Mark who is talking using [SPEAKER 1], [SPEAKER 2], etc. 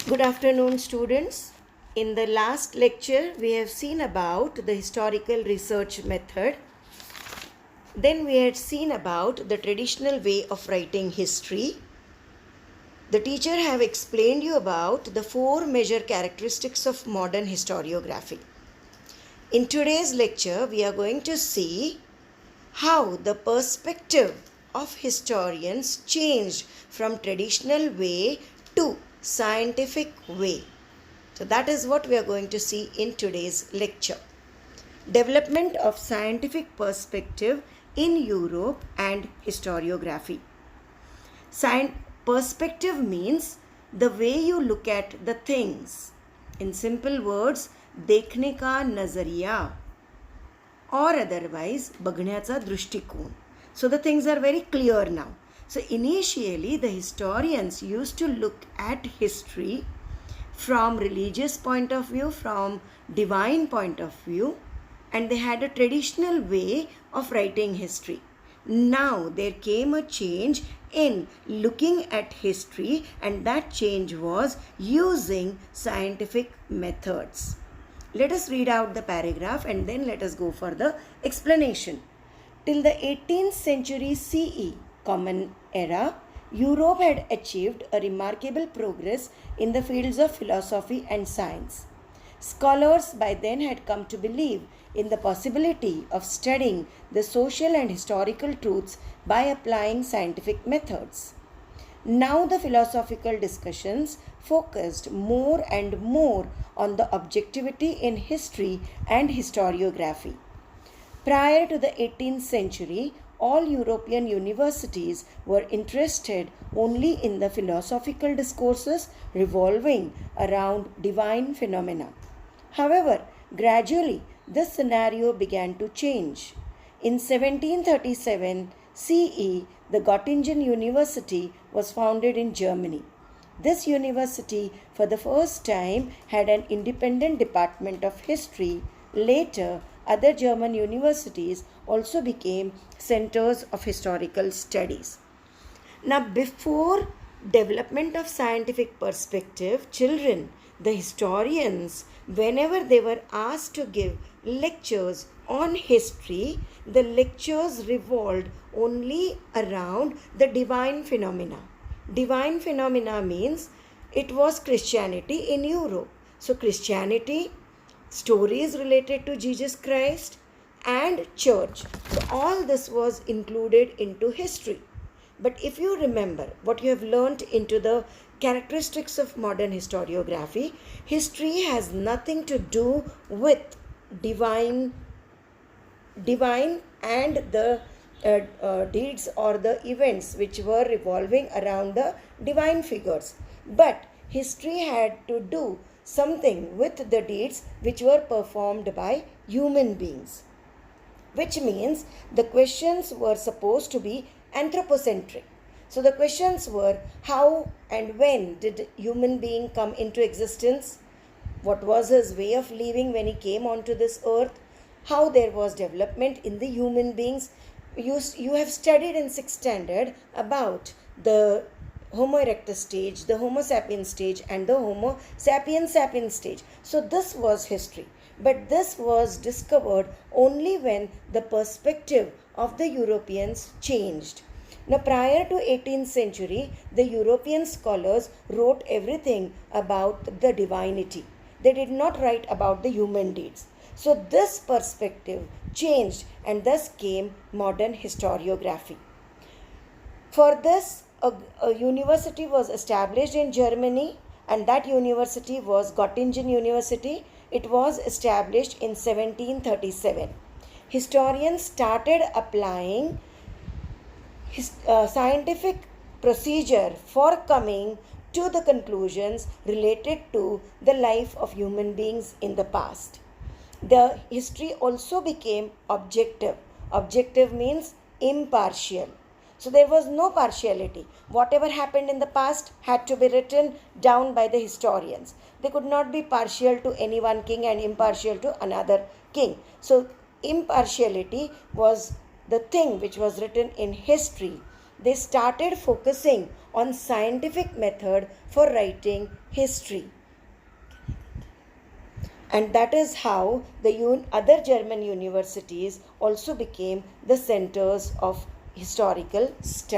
[SPEAKER 1] Good afternoon, students. In the last lecture, we have seen about the historical research method. Then we had seen about the traditional way of writing history. The teacher have explained you about the four major characteristics of modern historiography. In today's lecture, we are going to see how the perspective of historians changed from traditional way to scientific way. So that is what we are going to see in today's lecture. Development of scientific perspective in Europe and historiography. Perspective means the way you look at the things. In simple words, देखने का नजरिया or otherwise बघण्याचा दृष्टिकोन. So the things are very clear now. So initially the historians used to look at history from religious point of view, from divine point of view, and they had a traditional way of writing history. Now there came a change in looking at history, and that change was using scientific methods. Let us read out the paragraph and then let us go for the explanation. Till the 18th century CE, Common Era, Europe had achieved a remarkable progress in the fields of philosophy and science. Scholars by then had come to believe in the possibility of studying the social and historical truths by applying scientific methods. Now the philosophical discussions focused more and more on the objectivity in history and historiography. Prior to the 18th century, all European universities were interested only in the philosophical discourses revolving around divine phenomena. However, gradually this scenario began to change. In 1737 CE, the Göttingen University was founded in Germany. This university for the first time had an independent department of history. Later, other German universities also became centers of historical studies. Now, before development of scientific perspective, children, the historians, whenever they were asked to give lectures on history, the lectures revolved only around the divine phenomena. Divine phenomena means it was Christianity in Europe. So Christianity, stories related to Jesus Christ, and church. So all this was included into history. But if you remember what you have learnt into the characteristics of modern historiography, history has nothing to do with divine and the deeds or the events which were revolving around the divine figures. But history had to do something with the deeds which were performed by human beings, which means the questions were supposed to be anthropocentric. So the questions were, how and when did human being come into existence? What was his way of living when he came onto this earth? How there was development in the human beings. You have studied in 6th standard about the Homo erectus stage, the Homo sapiens stage, and the Homo sapiens sapiens stage. So this was history. But this was discovered only when the perspective of the Europeans changed. Now, prior to 18th century, the European scholars wrote everything about the divinity. They did not write about the human deeds. So this perspective changed, and thus came modern historiography. For this, a university was established in Germany, and that university was Göttingen University. It was established in 1737. Historians started applying scientific procedure for coming to the conclusions related to the life of human beings in the past. The history also became objective. Objective means impartial. So there was no partiality. Whatever happened in the past had to be written down by the historians. They could not be partial to any one king and impartial to another king. So impartiality was the thing which was written in history. they started focusing on scientific method for writing history. And that is how the other German universities also became the centers of historical study.